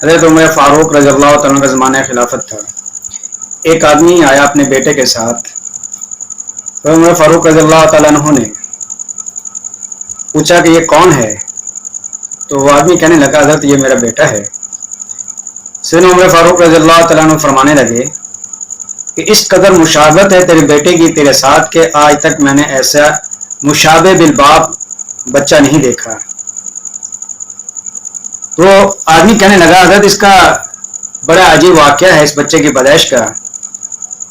حضرت عمر فاروق رضی اللہ تعالیٰ کا زمانہ خلافت تھا۔ ایک آدمی آیا اپنے بیٹے کے ساتھ، تو عمر فاروق رضی اللہ تعالیٰ عنہ نے پوچھا کہ یہ کون ہے؟ تو وہ آدمی کہنے لگا حضرت یہ میرا بیٹا ہے۔ سیدنا عمر فاروق رضی اللہ تعالیٰ عنہ فرمانے لگے کہ اس قدر مشابہت ہے تیرے بیٹے کی تیرے ساتھ کہ آج تک میں نے ایسا مشابہ بالباب بچہ نہیں دیکھا۔ تو آدمی کہنے لگا حضرت اس کا بڑا عجیب واقعہ ہے اس بچے کی پیدائش کا۔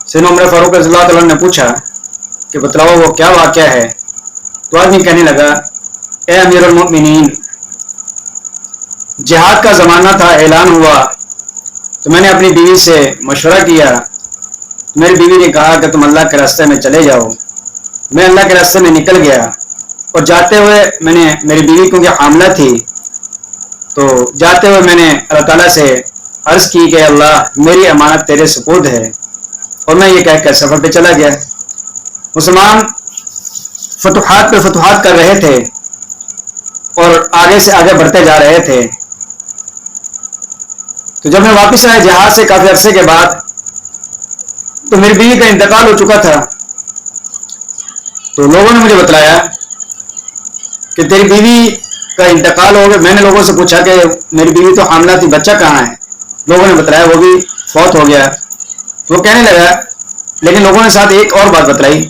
سیدنا عمر فاروق رضی اللہ تعالیٰ نے پوچھا کہ بتلاؤ وہ کیا واقعہ ہے؟ تو آدمی کہنے لگا اے امیر المؤمنین، جہاد کا زمانہ تھا، اعلان ہوا تو میں نے اپنی بیوی سے مشورہ کیا۔ میری بیوی نے کہا کہ تم اللہ کے راستے میں چلے جاؤ۔ میں اللہ کے راستے میں نکل گیا اور جاتے ہوئے میں نے میری بیوی کیونکہ حاملہ تھی تو جاتے ہوئے میں نے اللہ تعالیٰ سے عرض کی کہ اللہ میری امانت تیرے سپرد ہے، اور میں یہ کہہ کر سفر پہ چلا گیا۔ مسلمان فتوحات پہ فتوحات کر رہے تھے اور آگے سے آگے بڑھتے جا رہے تھے۔ تو جب میں واپس آیا جہاد سے کافی عرصے کے بعد تو میری بیوی کا انتقال ہو چکا تھا۔ تو لوگوں نے مجھے بتلایا کہ تیری بیوی کا انتقال ہو گیا۔ میں نے لوگوں سے پوچھا کہ میری بیوی تو حاملہ تھی، بچہ کہاں ہے؟ لوگوں نے بتلایا وہ بھی فوت ہو گیا۔ وہ کہنے لگا لیکن لوگوں نے ساتھ ایک اور بات بتلائی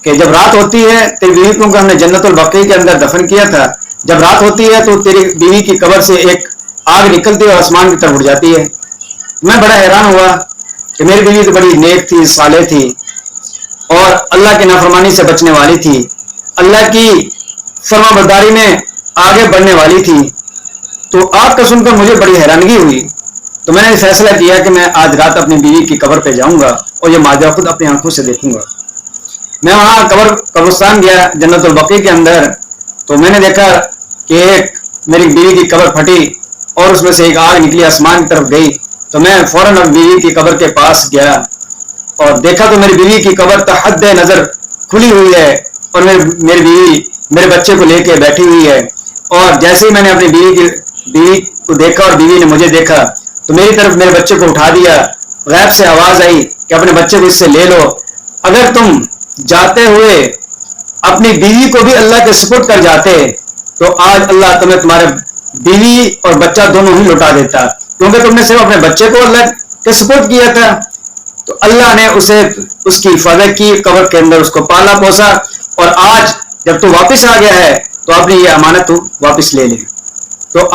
کہ جب رات ہوتی ہے تیری بیوی کو ہم نے جنت البقیع کے اندر دفن کیا تھا، جب رات ہوتی ہے تو تیری بیوی کی قبر سے ایک آگ نکلتی ہے اور آسمان کی طرف اٹھ جاتی ہے۔ میں بڑا حیران ہوا کہ میری بیوی تو بڑی نیک تھی، صالح تھی اور اللہ کی نافرمانی سے بچنے والی تھی، اللہ کی فرما برداری میں آگے بڑھنے والی تھی۔ تو آپ کا سن کر مجھے بڑی حیرانگی ہوئی۔ تو میں نے فیصلہ کیا کہ میں آج رات اپنی بیوی کی قبر پہ جاؤں گا اور یہ ماجرا خود اپنی آنکھوں سے دیکھوں گا۔ میں وہاں قبرستان گیا جنت البقیع کے اندر، تو میں نے دیکھا کہ ایک میری بیوی کی قبر پھٹی اور اس میں سے ایک آگ نکلی، آسمان کی طرف گئی۔ تو میں فوراً بیوی کی قبر کے پاس گیا اور دیکھا تو میری بیوی کی قبر تحت نظر کھلی ہوئی ہے اور میری بیوی میرے بچے کو لے کے بیٹھی ہوئی ہے۔ اور جیسے ہی میں نے اپنی بیوی کو دیکھا اور بیوی نے مجھے دیکھا تو میری طرف میرے بچے کو اٹھا دیا۔ غیب سے آواز آئی کہ اپنے بچے کو اس سے لے لو، اگر تم جاتے ہوئے اپنی بیوی کو بھی اللہ کے سپرد کر جاتے تو آج اللہ تمہیں تمہارے بیوی اور بچہ دونوں ہی لوٹا دیتا، کیونکہ تم نے صرف اپنے بچے کو اللہ کے سپرد کیا تھا۔ تو اللہ نے اسے اس کی حفاظت کی، قبر کے اندر اس کو پالا پوسا، اور آج جب تو واپس آ گیا ہے تو اپنی یہ امانت تو واپس لے لے۔ تو